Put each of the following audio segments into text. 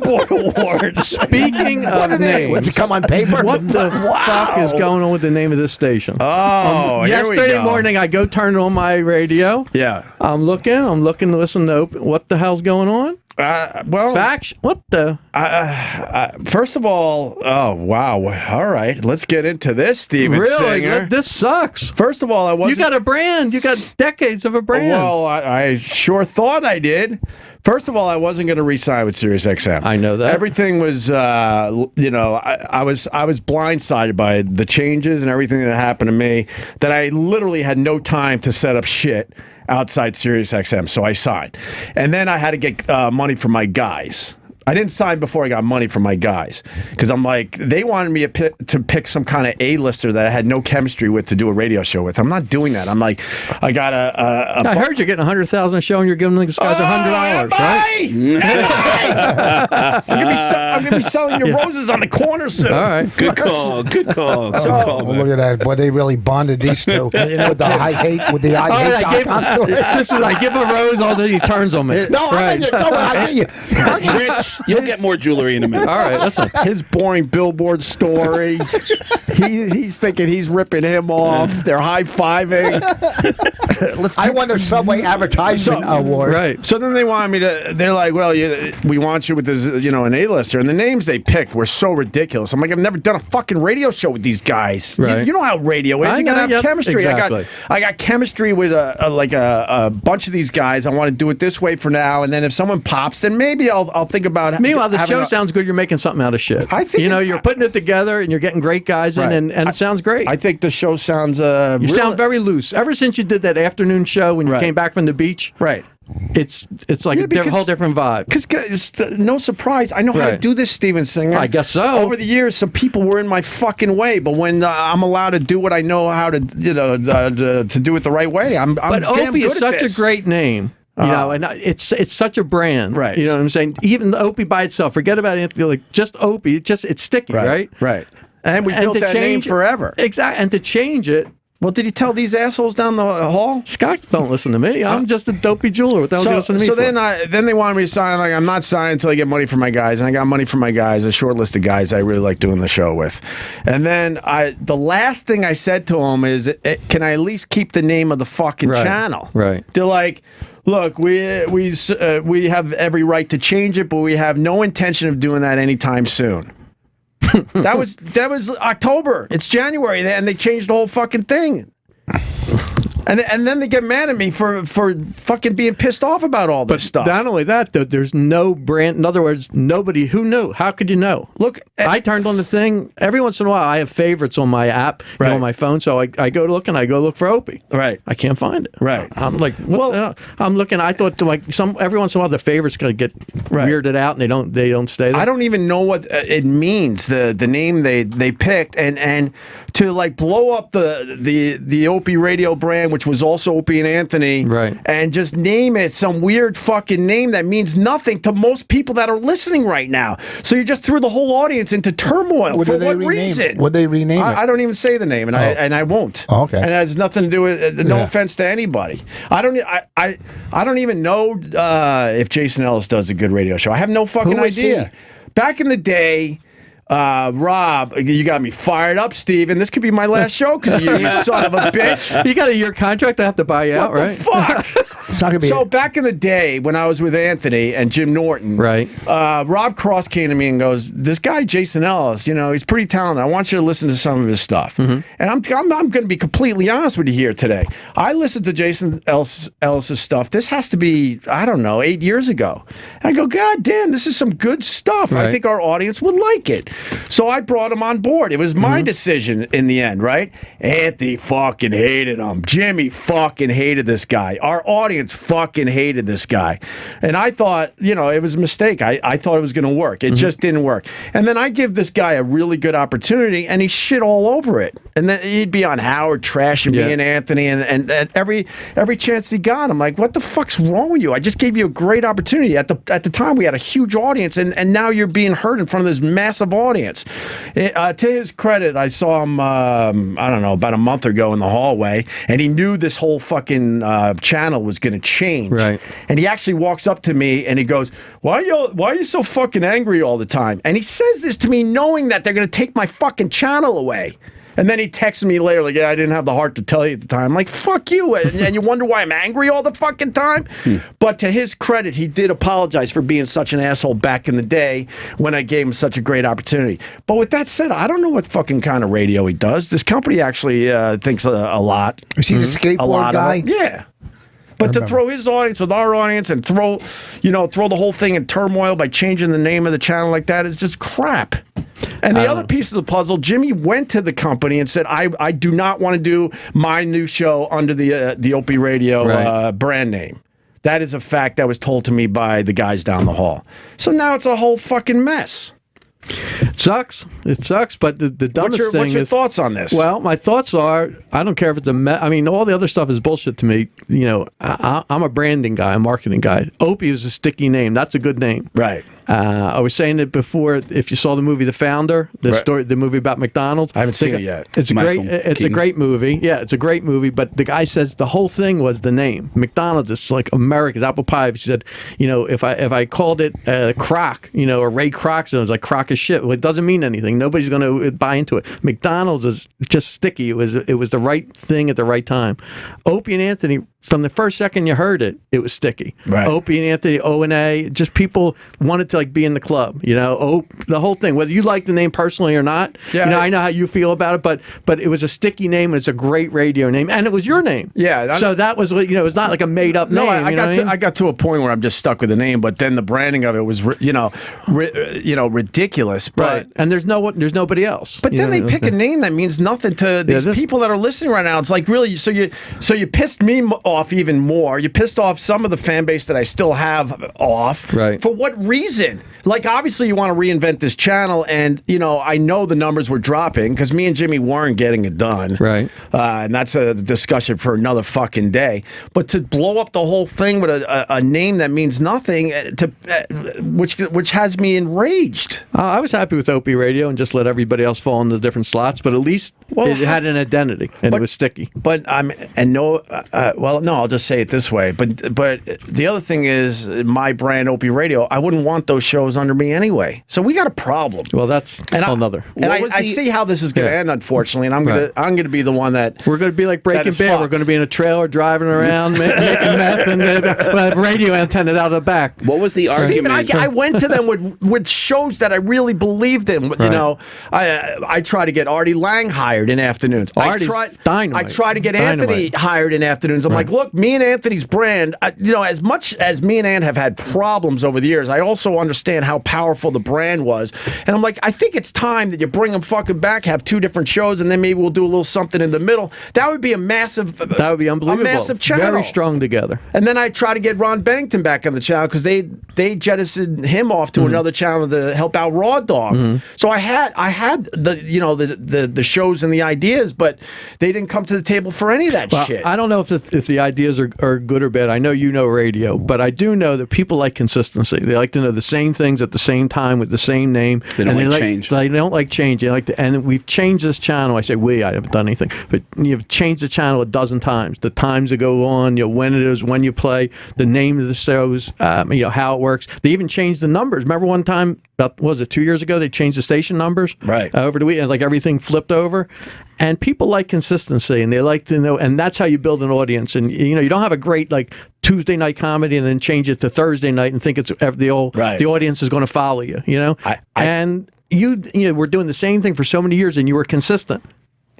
Billboard Awards. Speaking of names, what's it come on paper? what the fuck is going on with the name of this station? Oh, here we yesterday go. morning, I go turn on my radio. Yeah. I'm looking to listen to what the hell's going on. Well, Fact. What the? first of all, oh wow, all right, let's get into this, Steven Really? Singer. This sucks. First of all, I wasn't. You got a brand. You got decades of a brand. Well, I sure thought I did. First of all, I wasn't going to re-sign with Sirius XM. I know that. Everything was, I was blindsided by the changes and everything that happened to me that I literally had no time to set up shit outside Sirius XM, so I signed. And then I had to get money from my guys. I didn't sign before I got money from my guys because I'm like, they wanted me to pick some kind of A-lister that I had no chemistry with to do a radio show with. I'm not doing that. I'm like, I got I heard you're getting 100,000 a show and you're giving these guys $100, right? I'm gonna be selling you roses on the corner soon. All right. Good call. Good call. Good call. Look at that. Boy, they really bonded these two. With the I hate. This is I give a rose, all he turns on me. No, right. I get you. Rich, you'll get more jewelry in a minute. All right, listen. His boring billboard story. He's thinking he's ripping him off. They're high-fiving. I won the Subway Advertisement Award. Right. So then they wanted me to. They're like, "Well, we want you with this, an A-lister." And the names they picked were so ridiculous. I'm like, I've never done a fucking radio show with these guys. Right. You know how radio is. You gotta have chemistry. Exactly. I got chemistry with a bunch of these guys. I want to do it this way for now, and then if someone pops, then maybe I'll think about. Meanwhile, the show sounds good. You're making something out of shit. I think you're putting it together and you're getting great guys in, and it sounds great. I think the show sounds. You sound very loose. Ever since you did that afternoon show when you came back from the beach, right? It's like a whole different vibe. Because no surprise, I know how to do this, Steven Singer. I guess so. Over the years, some people were in my fucking way, but when I'm allowed to do what I know how to, to do it the right way, I'm but damn Opie good is at such this. a great name. And it's such a brand, right? You know what I'm saying? Even the Opie by itself, forget about Anthony. Like just Opie, it's sticky, right? Right. And we built that name forever. Exactly. And to change it. Well, did he tell these assholes down the hall? Scott, don't listen to me. I'm just a dopey jeweler. What the hell do you listen to me for? Then they wanted me to sign. Like, I'm not signing until I get money from my guys. And I got money from my guys, a short list of guys I really like doing the show with. And then the last thing I said to them is, can I at least keep the name of the fucking channel? Right. They're like, look, we have every right to change it, but we have no intention of doing that anytime soon. That was October. It's January, and they changed the whole fucking thing. And then they get mad at me for fucking being pissed off about all this stuff. Not only that, though, there's no brand. In other words, nobody who knew. How could you know? Look, I turned on the thing. Every once in a while, I have favorites on my app, on my phone. So I go to look and I go look for Opie. Right. I can't find it. Right. I'm like, I'm looking. I thought every once in a while the favorites gonna get weirded out and they don't stay there. I don't even know what it means. The name they picked and to like blow up the Opie radio brand, which was also Opie and Anthony, right? And just name it some weird fucking name that means nothing to most people that are listening right now. So you just threw the whole audience into turmoil. For what reason? Would they rename it? I don't even say the name, and I won't. Oh, okay. And it has nothing to do with. No offense to anybody. I don't even know if Jason Ellis does a good radio show. I have no fucking idea. Back in the day. Rob, you got me fired up, Steven. This could be my last show because of you son of a bitch. You got a year contract. I have to buy you out, right? What the fuck? It's not gonna be so back in the day when I was with Anthony and Jim Norton, right? Rob Cross came to me and goes, "This guy Jason Ellis, he's pretty talented. I want you to listen to some of his stuff." Mm-hmm. And I'm going to be completely honest with you here today. I listened to Jason Ellis's stuff. This has to be 8 years ago. And I go, God damn, this is some good stuff. Right. I think our audience would like it. So I brought him on board. It was my decision in the end, right? Anthony fucking hated him. Jimmy fucking hated this guy. Our audience fucking hated this guy. And I thought, it was a mistake. I thought it was going to work. It just didn't work. And then I give this guy a really good opportunity, and he shit all over it. And then he'd be on Howard trashing me and Anthony, and every chance he got, I'm like, what the fuck's wrong with you? I just gave you a great opportunity. At the time, we had a huge audience, and now you're being heard in front of this massive audience. audience. To his credit, I saw him, I don't know, about a month ago in the hallway, and he knew this whole fucking channel was going to change. Right. And he actually walks up to me and he goes, why are you so fucking angry all the time? And he says this to me knowing that they're going to take my fucking channel away. And then he texted me later, like, yeah, I didn't have the heart to tell you at the time. I'm like, fuck you. And you wonder why I'm angry all the fucking time? But to his credit, he did apologize for being such an asshole back in the day when I gave him such a great opportunity. But with that said, I don't know what fucking kind of radio he does. This company actually thinks a lot. Is he the skateboard guy? Yeah. But to throw his audience with our audience and throw the whole thing in turmoil by changing the name of the channel like that is just crap. And the other piece of the puzzle, Jimmy went to the company and said, I do not want to do my new show under the Opie Radio brand name. That is a fact that was told to me by the guys down the hall. So now it's a whole fucking mess. It sucks. It sucks. But the dumbest thing is... What's your thoughts on this? Well, my thoughts are, I don't care if it's I mean, all the other stuff is bullshit to me. You know, I'm a branding guy, a marketing guy. Opie is a sticky name. That's a good name. Right. I was saying it before. If you saw the movie The Founder, the movie about McDonald's, I haven't seen it yet. It's a great movie. Yeah, it's a great movie. But the guy says the whole thing was the name. McDonald's is like America's apple pie. He said, you know, if I called it Croc, you know, or Ray Kroc, so it was like Croc is shit. Well, it doesn't mean anything. Nobody's going to buy into it. McDonald's is just sticky. It was the right thing at the right time. Opie and Anthony, from the first second you heard it, it was sticky. Right. Opie and Anthony, O&A, just people wanted to like be in the club, you know, the whole thing, whether you like the name personally or not. Yeah, you know, I know how you feel about it, but it was a sticky name. It's a great radio name, and it was your name. Yeah. So that was, you know, it was not like a made up name. I got to a point where I'm just stuck with the name, but then the branding of it was, ridiculous. But, right. And there's nobody else. But then they pick a name that means nothing to these people that are listening right now. It's like, really, so you pissed me off even more. You pissed off some of the fan base that I still have off. Right. For what reason? Like, obviously you want to reinvent this channel, and, you know, I know the numbers were dropping because me and Jimmy weren't getting it done. Right. And that's a discussion for another fucking day. But to blow up the whole thing with a name that means nothing, which has me enraged. I was happy with Opie Radio and just let everybody else fall into different slots, but at least it had an identity and it was sticky. But I'll just say it this way. But the other thing is, my brand Opie Radio, I wouldn't want those shows under me anyway. So we got a problem. Well, that's another. And I see how this is going to end, unfortunately. And I'm gonna be the one that we're going to be like Breaking Bad. We're going to be in a trailer driving around making meth, and have radio antennas out of the back. What was the argument? Steven, I went to them with shows that I really believed in. You know, I try to get Artie Lang hired in afternoons. I try to get Anthony hired in afternoons. I'm like, look, me and Anthony's brand, as much as me and Ann have had problems over the years, I also understand how powerful the brand was. And I'm like, I think it's time that you bring them fucking back, have two different shows, and then maybe we'll do a little something in the middle. That would be a massive... That would be unbelievable. A massive channel. Very strong together. And then I try to get Ron Bennington back on the channel because they jettisoned him off to another channel to help out Raw Dog. So I had the shows and the ideas, but they didn't come to the table for any of that shit. I don't know if the ideas are good or bad. I know you know radio, but I do know that people like consistency. They like to know the same things at the same time with the same name. They don't like change. They don't like change. They like and we've changed this channel. I say I haven't done anything, but you've changed the channel a dozen times. The times that go on, when it is, when you play, the name of the shows, how it works. They even changed the numbers. Remember one time, about 2 years ago, they changed the station numbers over the weekend, like everything flipped over. And people like consistency, and they like to know, and that's how you build an audience. And you don't have a great like Tuesday night comedy and then change it to Thursday night and think it's the audience is going to follow you. And you were doing the same thing for so many years, and you were consistent.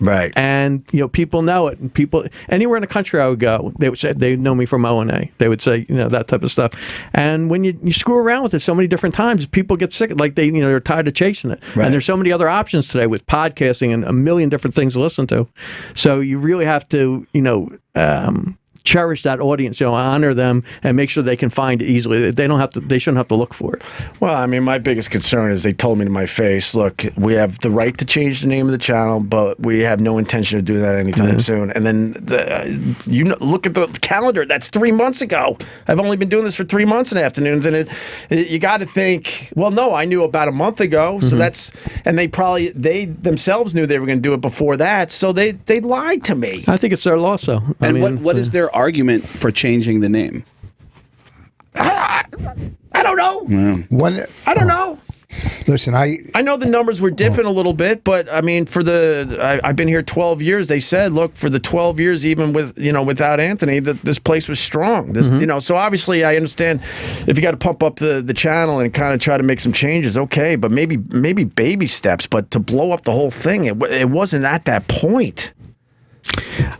Right. And people know it, and people anywhere in the country I would go, they would say they know me from O&A. They would say that type of stuff. And when you screw around with it so many different times, people get sick. Like they're tired of chasing it. Right. And there's so many other options today with podcasting and a million different things to listen to. So you really have to cherish that audience, honor them, and make sure they can find it easily. They shouldn't have to look for it. Well, I mean, my biggest concern is they told me to my face, look, we have the right to change the name of the channel, but we have no intention to do that anytime soon. And then look at the calendar. That's 3 months ago. I've only been doing this for 3 months in the afternoons, and you got to think, well, no, I knew about a month ago, so and they themselves knew they were going to do it before that, so they lied to me. I think it's their loss, though. And what is their argument for changing the name? I don't know. I don't know. Listen, I know the numbers were dipping a little bit, but I mean, I've been here 12 years. They said, look, for the 12 years, even without Anthony, this place was strong. So obviously, I understand if you got to pump up the channel and kind of try to make some changes, okay, but maybe baby steps. But to blow up the whole thing, it wasn't at that point.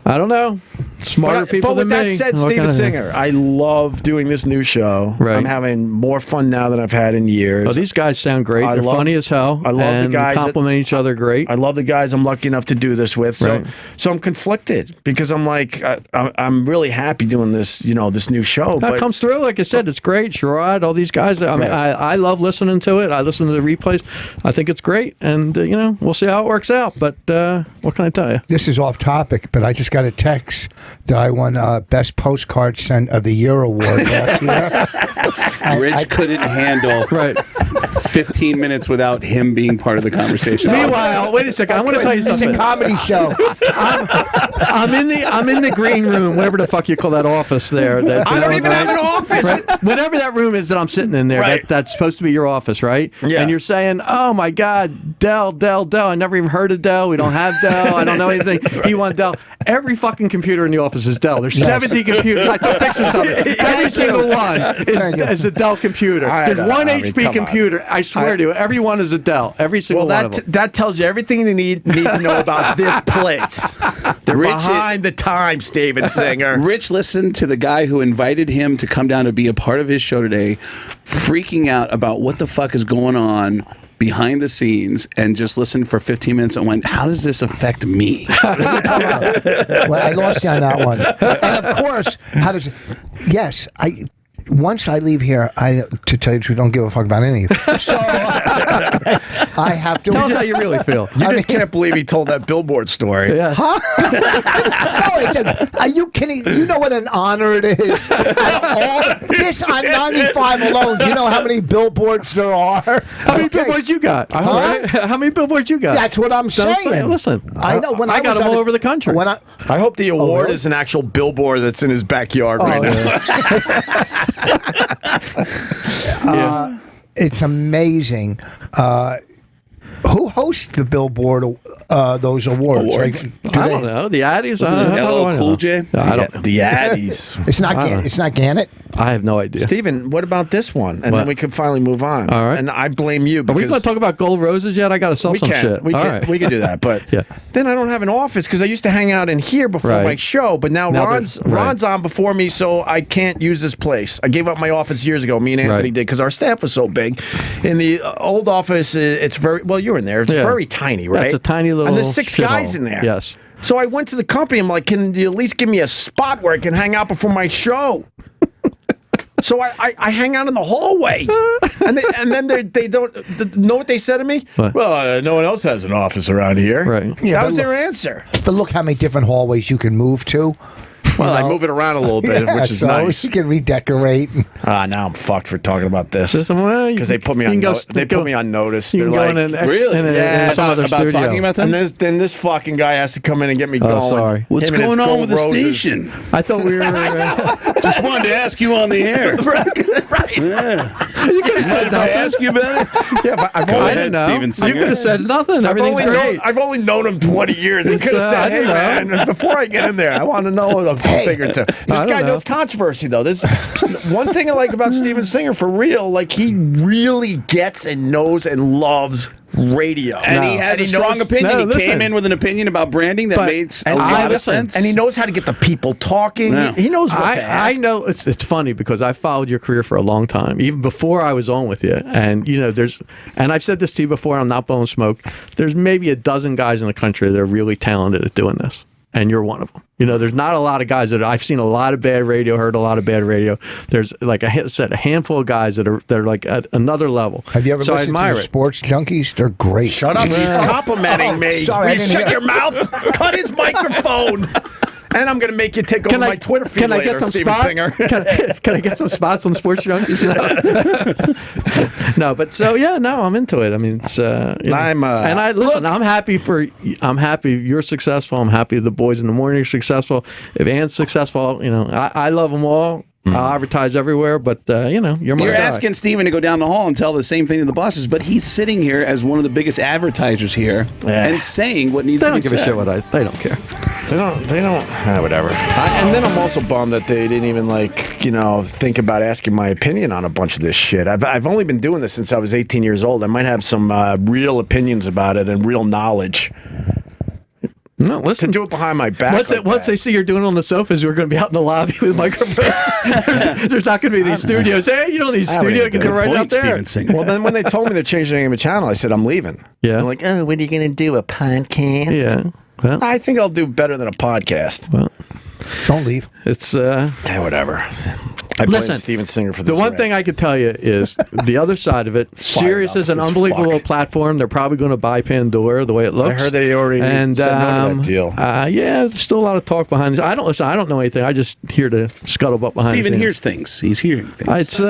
I don't know. Smarter people than me. But with that said, Steven Singer, I love doing this new show. Right. I'm having more fun now than I've had in years. Oh, these guys sound great. They're funny as hell. I love the guys. Compliment each other great. I love the guys I'm lucky enough to do this with. So I'm conflicted because I'm like, I'm really happy doing this, this new show. That comes through. Like I said, it's great. Sherrod, all these guys. I mean, I love listening to it. I listen to the replays. I think it's great. And, we'll see how it works out. But what can I tell you? This is off topic, but I just got a text that I won Best Postcard Sent of the Year award last year. Rich couldn't handle 15 minutes without him being part of the conversation. Meanwhile, wait a second. I want to tell you something. It's a comedy show. I'm in the green room, whatever the fuck you call that office there. I don't even have an office. Right? Whatever that room is that I'm sitting in there, that's supposed to be your office, right? Yeah. And you're saying, oh my God, Dell. I never even heard of Dell. We don't have Dell. I don't know anything. He wants Dell. Every fucking computer in the office is Dell. There's 70 computers. I took pictures of it. Every single one is a Dell computer. There's one HP computer. I swear to you, every one is a Dell. Every single one of them. That tells you everything you need to know about this place. They're behind the time, Steven Singer. Rich listened to the guy who invited him to come down to be a part of his show today, freaking out about what the fuck is going on behind the scenes, and just listened for 15 minutes and went, how does this affect me? Well, I lost you on that one. And of course, once I leave here, to tell you the truth, don't give a fuck about anything. So I have to. Tell us how you really feel. You just can't believe he told that billboard story. Yeah. Huh? No, are you kidding? You know what an honor it is? Just on 95 alone, do you know how many billboards there are? How many billboards you got? How many billboards you got? That's what I'm saying. Listen, I know. When I got them all over the country. I hope the award is an actual billboard that's in his backyard right now. It's amazing. Who hosts the Billboard those awards? I don't know. The Addies? LL Cool J? The Addies. It's not Gannett. I have no idea. Steven, what about this one? And then we can finally move on. All right. And I blame you. Are we going to talk about gold roses yet? I got to sell some shit. We can do that. But then I don't have an office because I used to hang out in here before my show. But now Ron's on before me, so I can't use this place. I gave up my office years ago. Me and Anthony did because our staff was so big. In the old office, it's very, well, you were in there. It's very tiny, right? It's a tiny little And there's 6 guys hole. in there. Yes. So I went to the company. I'm like, can you at least give me a spot where I can hang out before my show? So I hang out in the hallway, and then they don't know what they said to me. What? Well, no one else has an office around here. Right. Yeah, that was their answer. But look how many different hallways you can move to. Well, I move it around a little bit, which is nice. You can redecorate. Now I'm fucked for talking about this Well, because they put me on. They put me on notice. They're like, really? About talking about them. And then this fucking guy has to come in and get me going. Sorry. What's going on with the station? I thought we were. Just wanted to ask you on the air. Right. Yeah. You could have said nothing. I ask you about it? Yeah, but I didn't know. Steven Singer. You could have said nothing. Everything's great. I've only known him 20 years. He could have said, "Hey, man, before I get in there, I want to know a thing or two." This guy knows controversy, though. This one thing I like about Steven Singer, for real, like he really gets and knows and loves radio. And he has a strong opinion. He came in with an opinion about branding that makes a lot of sense. And he knows how to get the people talking. Yeah. He knows what to ask. I know it's funny because I followed your career for a long time, even before I was on with you. And and I've said this to you before, I'm not blowing smoke. There's maybe a dozen guys in the country that are really talented at doing this. and you're one of them. You know, there's not a lot of guys that I've seen a lot of bad radio, heard a lot of bad radio. There's like a handful of guys that are like at another level. Have you ever listened to the Sports Junkies? They're great. Shut up! He's complimenting me. Sorry, I Will you didn't shut hear- your mouth. Cut his microphone. And I'm going to make you take over my Twitter feed later, Steven Singer. Can I get some spots on Sports Junkies? No, but so yeah, no, I'm into it. I mean, it's and I listen. I'm happy you're successful. I'm happy the boys in the morning are successful. If Ann's successful, you know, I love them all. I'll advertise everywhere, but you know, you're my guy. Asking Steven to go down the hall and tell the same thing to the bosses, but he's sitting here as one of the biggest advertisers here and saying what needs to be said. They don't give a shit they don't care. They don't. Whatever. And then I'm also bummed that they didn't even think about asking my opinion on a bunch of this shit. I've only been doing this since I was 18 years old. I might have some real opinions about it and real knowledge. No, listen. To do it behind my back. Once they see you're doing it on the sofas, we're going to be out in the lobby with microphones. There's not going to be these studios. Hey, you don't need a studio. You can do it right out there. Well, then when they told me they're changing the name of the channel, I said, I'm leaving. Yeah. I'm like, oh, what are you going to do? A podcast? Yeah. Well, I think I'll do better than a podcast. Well, don't leave. It's whatever. I blame Steven Singer for this. The one thing I could tell you is the other side of it. Sirius is an unbelievable platform. They're probably going to buy Pandora the way it looks. I heard they already said no to that deal. Yeah, there's still a lot of talk behind it. I don't know anything. I just hear the scuttlebutt behind. Steven hears things. He's hearing things.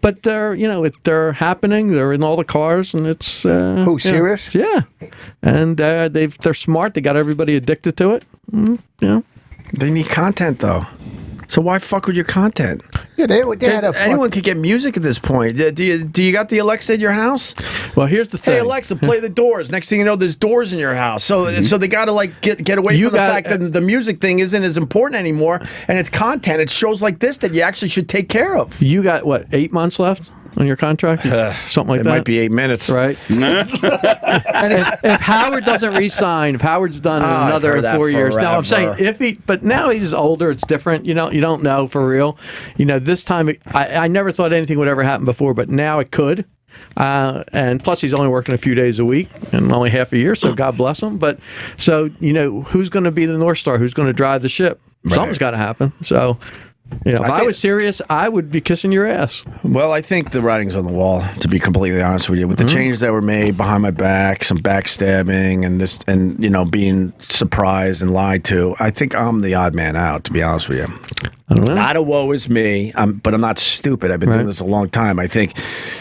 But they're happening. They're in all the cars, and it's who Sirius? Yeah, and they're smart. They got everybody addicted to it. They need content though. So why fuck with your content? Yeah, they had anyone could get music at this point. Do you got the Alexa at your house? Well, here's the thing. Hey Alexa, play the Doors. Next thing you know, there's doors in your house. So they got to get away from the fact that the music thing isn't as important anymore, and it's content. It's shows like this that you actually should take care of. You got what, 8 months left on your contract? Something like that. It might be 8 minutes, right? And if Howard doesn't re-sign, if Howard's done in another 4 years, now I'm saying but now he's older, it's different. You don't know for real. This time I never thought anything would ever happen before, but now it could. And plus, he's only working a few days a week and only half a year, so God bless him. But so who's going to be the North Star? Who's going to drive the ship? Right. Something's got to happen. So. If I was serious, I would be kissing your ass. Well, I think the writing's on the wall, to be completely honest with you. With the changes that were made behind my back, some backstabbing, and being surprised and lied to, I think I'm the odd man out, to be honest with you. I don't know. Not a woe is me, but I'm not stupid. I've been doing this a long time. I think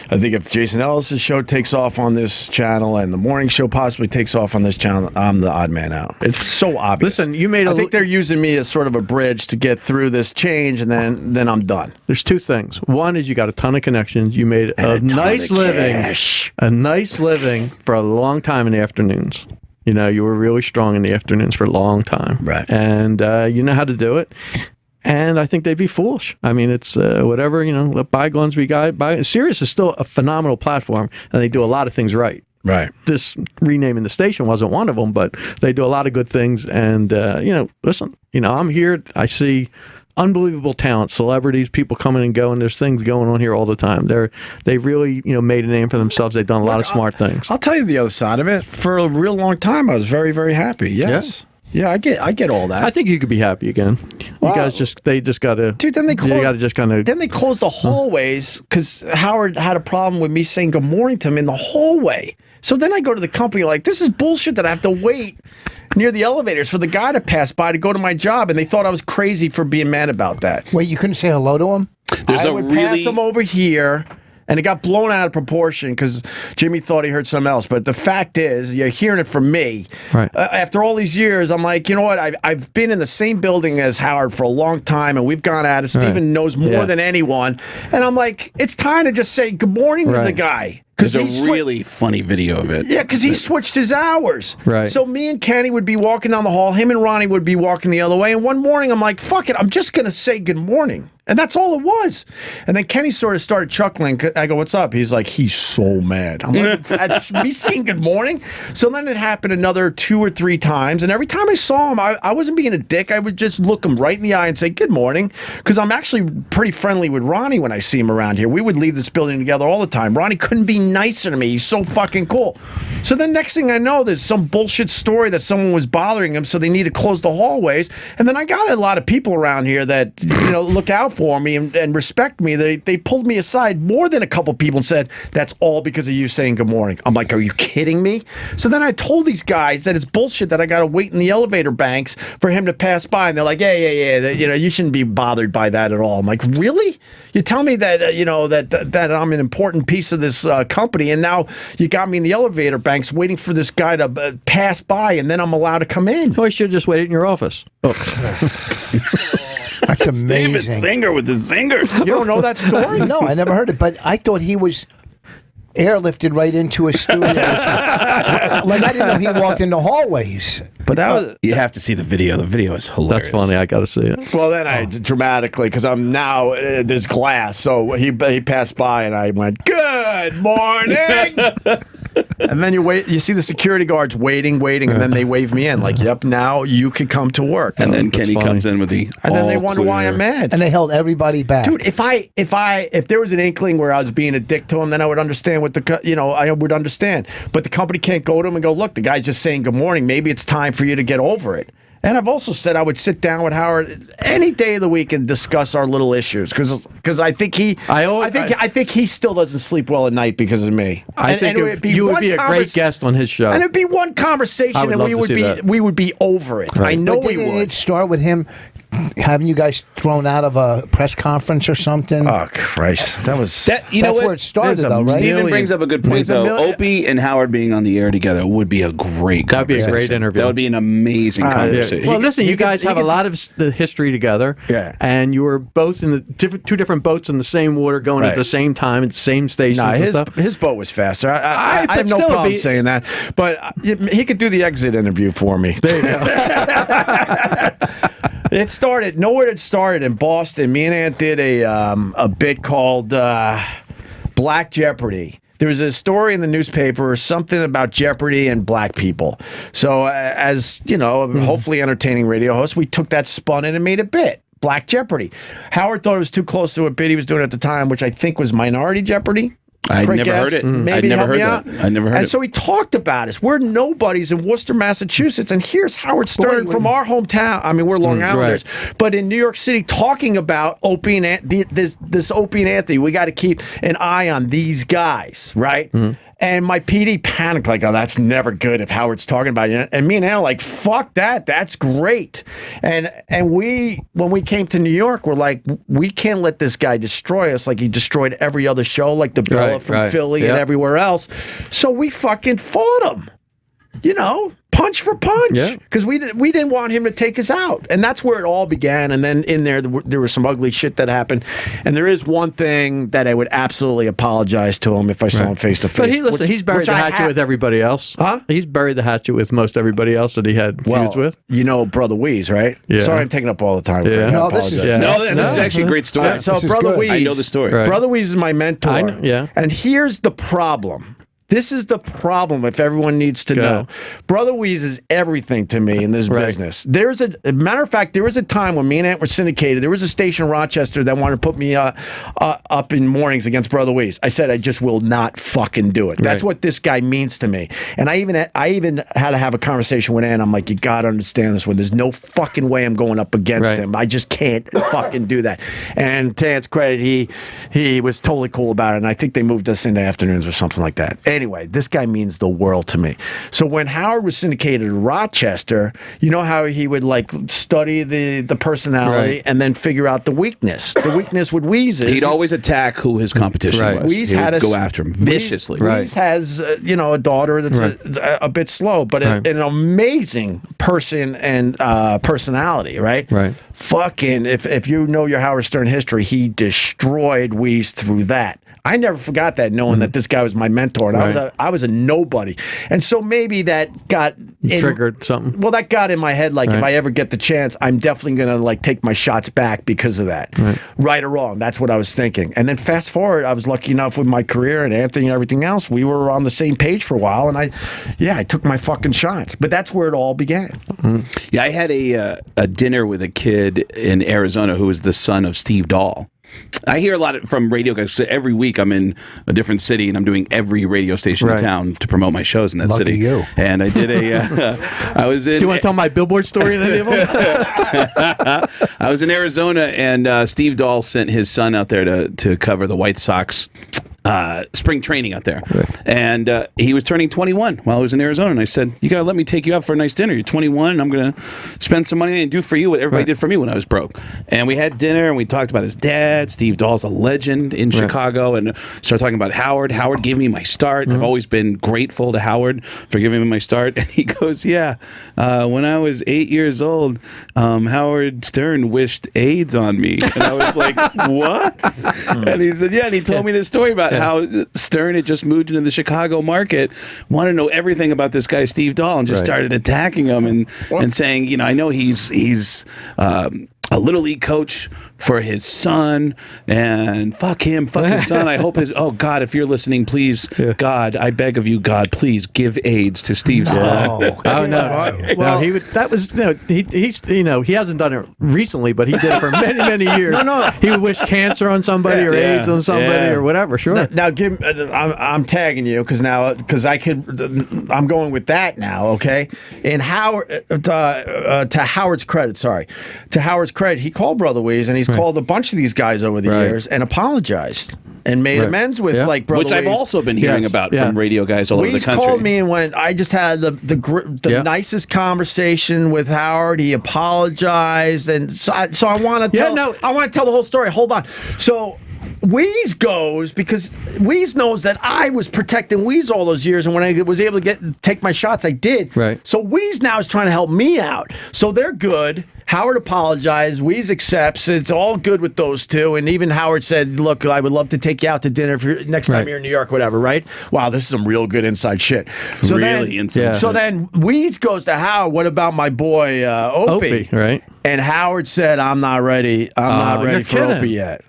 if Jason Ellis's show takes off on this channel and the morning show possibly takes off on this channel, I'm the odd man out. It's so obvious. Listen, I think they're using me as sort of a bridge to get through this change, and then I'm done. There's two things. One is you got a ton of connections. You made a nice living for a long time in the afternoons. You were really strong in the afternoons for a long time. Right. And you know how to do it. And I think they'd be foolish. I mean, it's whatever, let bygones be bygones. Sirius is still a phenomenal platform, and they do a lot of things right. Right. This renaming the station wasn't one of them, but they do a lot of good things. And, listen, I'm here. I see unbelievable talent, celebrities, people coming and going. There's things going on here all the time. They've really, made a name for themselves. They've done a lot of smart things. I'll tell you the other side of it. For a real long time, I was very, very happy. Yes. Yeah. Yeah, I get all that. I think you could be happy again. You guys they just got to. Dude, then they closed the hallways because Howard had a problem with me saying good morning to him in the hallway. So then I go to the company like, this is bullshit that I have to wait near the elevators for the guy to pass by to go to my job, and they thought I was crazy for being mad about that. Wait, you couldn't say hello to him? I would pass him over here. And it got blown out of proportion because Jimmy thought he heard something else. But the fact is, you're hearing it from me. Right. After all these years, I'm like, you know what? I've been in the same building as Howard for a long time, and we've gone at it. Steven knows more than anyone. And I'm like, it's time to just say good morning to the guy. There's a really funny video of it. Yeah, because he switched his hours. Right. So me and Kenny would be walking down the hall. Him and Ronnie would be walking the other way. And one morning, I'm like, fuck it. I'm just going to say good morning. And that's all it was. And then Kenny sort of started chuckling. I go, what's up? He's like, he's so mad. I'm like, that's me saying good morning? So then it happened another 2 or 3 times. And every time I saw him, I wasn't being a dick. I would just look him right in the eye and say, good morning. Because I'm actually pretty friendly with Ronnie when I see him around here. We would leave this building together all the time. Ronnie couldn't be nicer to me. He's so fucking cool. So then next thing I know, there's some bullshit story that someone was bothering him, so they need to close the hallways. And then I got a lot of people around here that look out for me and respect me. They pulled me aside more than a couple people and said, that's all because of you saying good morning. I'm like, are you kidding me? So then I told these guys that it's bullshit that I got to wait in the elevator banks for him to pass by. And they're like, yeah, you shouldn't be bothered by that at all. I'm like, really? You tell me that, that I'm an important piece of this company, and now you got me in the elevator banks waiting for this guy to pass by, and then I'm allowed to come in. Oh, I should have just waited in your office. Oh. That's amazing. David Singer with the zingers. You don't know that story? No, I never heard it, but I thought he was airlifted right into a studio. Like, I didn't know he walked into hallways. But that was... You have to see the video. The video is hilarious. That's funny. I got to see it. Well, then I dramatically, because I'm now, there's glass, so he passed by and I went, good morning! And then you see the security guards waiting, and then they wave me in, like, yep, now you can come to work. And then Kenny comes in with the and then they wonder why I'm mad. And they held everybody back. Dude, if there was an inkling where I was being a dick to him, then I would understand I would understand. But the company can't go to him and go, look, the guy's just saying good morning. Maybe it's time for you to get over it. And I've also said I would sit down with Howard any day of the week and discuss our little issues because I think I think he still doesn't sleep well at night because of me. I think you would be a great guest on his show, and it'd be one conversation, and we would be over it. Right. I know we would. It start with him having you guys thrown out of a press conference or something. Oh Christ, that's where it started, though, right? Steven brings up a good point, though. Opie and Howard being on the air together would be a great conversation. That'd be a great interview. That would be an amazing conversation. Well, listen, you guys have a lot of the history together, and you were both in two different boats in the same water, going at the same time at the same stations. and stuff. His boat was faster. I have no problem saying that, but he could do the exit interview for me. There you go. It started in Boston. Me and Ant did a bit called Black Jeopardy. There was a story in the newspaper or something about Jeopardy and black people. So as, hopefully entertaining radio host, we took that, spun it, and made a bit. Black Jeopardy. Howard thought it was too close to a bit he was doing at the time, which I think was Minority Jeopardy. I never heard it. Maybe help me out. I never heard it. And so he talked about us. We're nobodies in Worcester, Massachusetts, and here's Howard Stern from our hometown. I mean, we're Long Islanders, but in New York City, talking about Opie and this Opie and Anthony. We got to keep an eye on these guys, right? Mm-hmm. And my PD panicked, like, oh, that's never good if Howard's talking about it. And me and Al like, fuck that, that's great. And when we came to New York, we're like, we can't let this guy destroy us like he destroyed every other show, like the Bella from Philly and everywhere else. So we fucking fought him, punch for punch, because we didn't want him to take us out. And that's where it all began. And then in there was some ugly shit that happened. And there is one thing that I would absolutely apologize to him if I saw him face to face. But he's buried the hatchet with everybody else. Huh? He's buried the hatchet with most everybody else that he had feuds with. Brother Weeze, right? Yeah. Sorry, I'm taking up all the time. Yeah. No, this is actually a great story. So Brother Weeze, I know the story. Right. Brother Weeze is my mentor. I know, yeah. And here's the problem. This is the problem, if everyone needs to know. Brother Weeze is everything to me in this business. There's a matter of fact, there was a time when me and Ant were syndicated. There was a station in Rochester that wanted to put me up in mornings against Brother Weeze. I said, I just will not fucking do it. That's what this guy means to me. And I even had to have a conversation with Ant. I'm like, you got to understand this one. There's no fucking way I'm going up against him. I just can't fucking do that. And to Ant's credit, he was totally cool about it. And I think they moved us into afternoons or something like that. Anyway, this guy means the world to me. So when Howard was syndicated in Rochester, you know how he would like study the personality and then figure out the weakness. The weakness with Weeze is he'd always attack who his competition was. Weeze had go after him viciously. Weeze has a daughter that's a bit slow, but an amazing person and personality. Right. Fucking if you know your Howard Stern history, he destroyed Weeze through that. I never forgot that, knowing that this guy was my mentor, and I was a nobody, and so maybe that got triggered something. Well, that got in my head. Like if I ever get the chance, I'm definitely gonna like take my shots back because of that. Right or wrong, that's what I was thinking. And then fast forward, I was lucky enough with my career and Anthony and everything else. We were on the same page for a while, and I took my fucking shots. But that's where it all began. Yeah, I had a dinner with a kid in Arizona who was the son of Steve Dahl. I hear a lot from radio guys. So every week I'm in a different city and I'm doing every radio station in town to promote my shows in that Lucky city. you. And I did I was in. Do you want to tell my Billboard story in any of them? I was in Arizona, and Steve Dahl sent his son out there to cover the White Sox spring training out there. And he was turning 21 while I was in Arizona. And I said, you got to let me take you out for a nice dinner. You're 21, and I'm going to spend some money and do for you what everybody did for me when I was broke. And we had dinner, and we talked about his dad. Steve Dahl's a legend in Chicago. And started talking about Howard. Howard gave me my start. I've always been grateful to Howard for giving me my start. And he goes, yeah, when I was 8 years old, Howard Stern wished AIDS on me. And I was like, what? And he said, yeah. And he told me this story about how Stern had just moved into the Chicago market, wanted to know everything about this guy Steve Dahl, and just started attacking him and saying, you know, I know he's a little league coach for his son, and fuck him, fuck his son. I hope oh God, if you're listening, please, God, I beg of you, God, please give AIDS to Steve's son. Oh no! Well, he hasn't done it recently, but he did it for many years. No. He would wish cancer on somebody or AIDS on somebody or whatever. Sure. Now give. I'm tagging you because I'm going with that now. Okay. And Howard, to Howard's credit, he called Brother Weeze, and he's called a bunch of these guys over the years and apologized and made amends with like Brother Which I've Weeze. also been hearing about from radio guys all over the Weeze country. called me and went, I just had the nicest conversation with Howard. He apologized, and so I want to tell. I want to tell the whole story. Hold on. So Weeze goes because Weeze knows that I was protecting Weeze all those years, and when I was able to take my shots, I did. Right. So Weeze now is trying to help me out. So they're good. Howard apologized. Weeze accepts. It's all good with those two. And even Howard said, look, I would love to take you out to dinner if you're, next time you're in New York, whatever, right? Wow, this is some real good inside shit. So really inside. So then Weeze goes to Howard, what about my boy Opie? Right. And Howard said, I'm not ready. I'm not ready for Opie yet.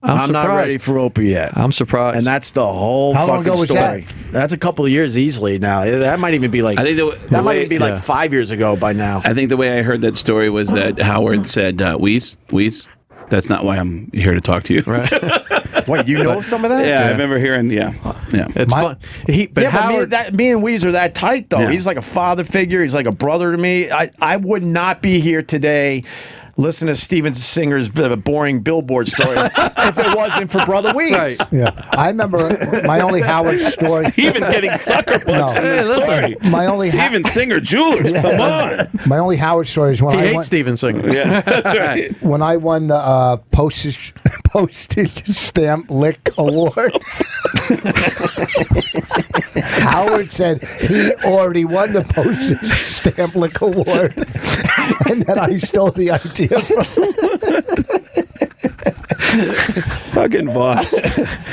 I'm not ready for Opie yet. I'm surprised. And that's the whole How long fucking ago was story. that? That's a couple of years easily now. That might even be like I think that might even be like 5 years ago by now. I think the way I heard that story was that Howard said, Weeze, that's not why I'm here to talk to you. Right. Wait, you know some of that? Yeah, I remember hearing, It's fun. But Howard, me and Weeze are that tight, though. Yeah. He's like a father figure. He's like a brother to me. I would not be here today listen to Steven Singer's boring Billboard story if it wasn't for Brother Weeze. Right. Yeah, I remember my only Howard story. Steven getting sucker punched in the story. My only Steven Singer Jewelers, come on. My only Howard story is when he I hates won. Steven Singer. Yeah, that's right. When I won the postage stamp lick award. Howard said he already won the postage stamp lick award, and that I stole the idea Fucking boss.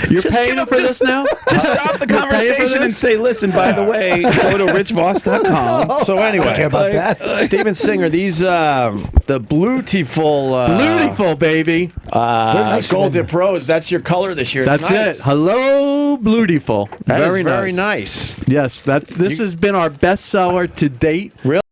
You're paying him for this now? Just stop the conversation and say, listen, by the way, go to richvoss.com. So anyway, care about that. Steven Singer, these the Bluetiful Beautiful, baby. Gold Dip Rose. That's your color this year. It's That's nice. it. Hello, Beautiful. That is very very nice. nice. Yes, this has been our best seller to date. Really?